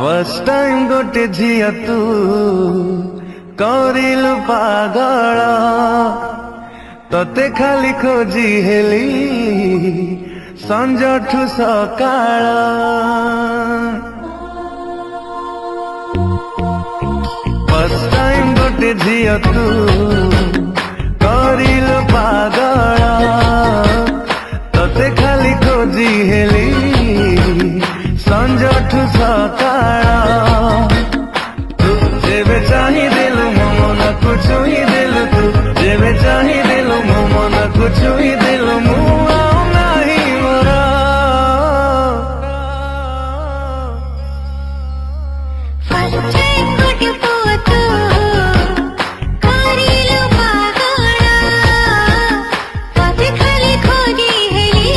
first time गोटे झिया तू करिलु पागल तते खाली खोजी हेली संजठु सकाळ फर्स्ट टाइम गोटे झिया तू करिलु पागल तते खाली खोजी हेली संजठु सकाळ तू जेबे चाही देलु मो मन को छुई देलु तू जेबे चाही देलु मो मन को छुई देलु मु आउ नाही मोरा फर्स्ट टाइम गोटे पुआ तू करिलु पागल तते खाली खोजी हेली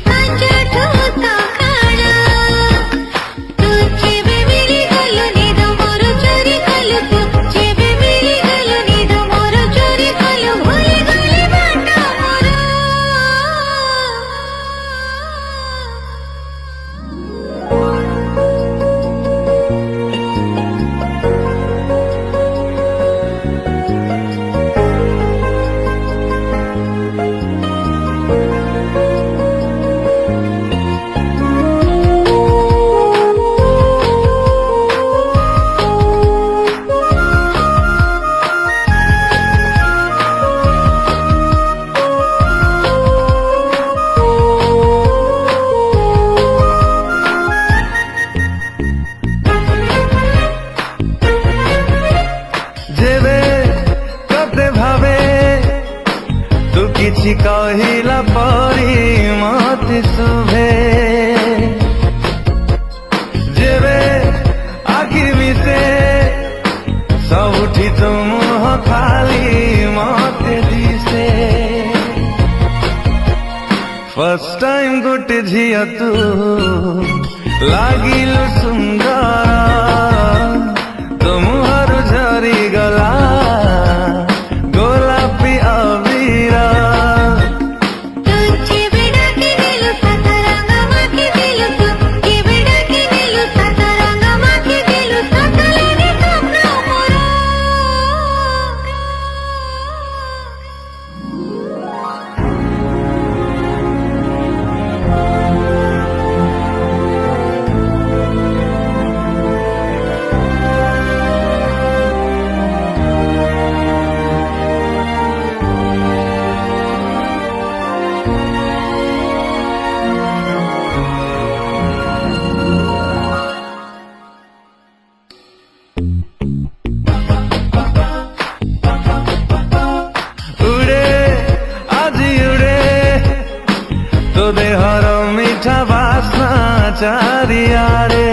संजठु सकाळ तू जेबे मिली गलु निद मोर चोरी कलु तू जेबे मिली गलु निद मोर चोरी कलु भूली गली बाट मोर जेबे कते भावे तू किछि कहिला परी मति शुभे जेबे आखिर मिसे सबुठी तो मुह खाली मते दिसे फर्स्ट टाइम गोटे झिया तू लागिलु सुंदर तो मुहर झरी गला गोलापी अबीरा तू जेबे डाकी दिलु सात रंग माखी दिलु तू जेबे डाकी दिलु सात रंग माखी दिलु सकले नि स्वप्न मोर उड़े আজি उड़े तो देहर मीठा बासना चारियारे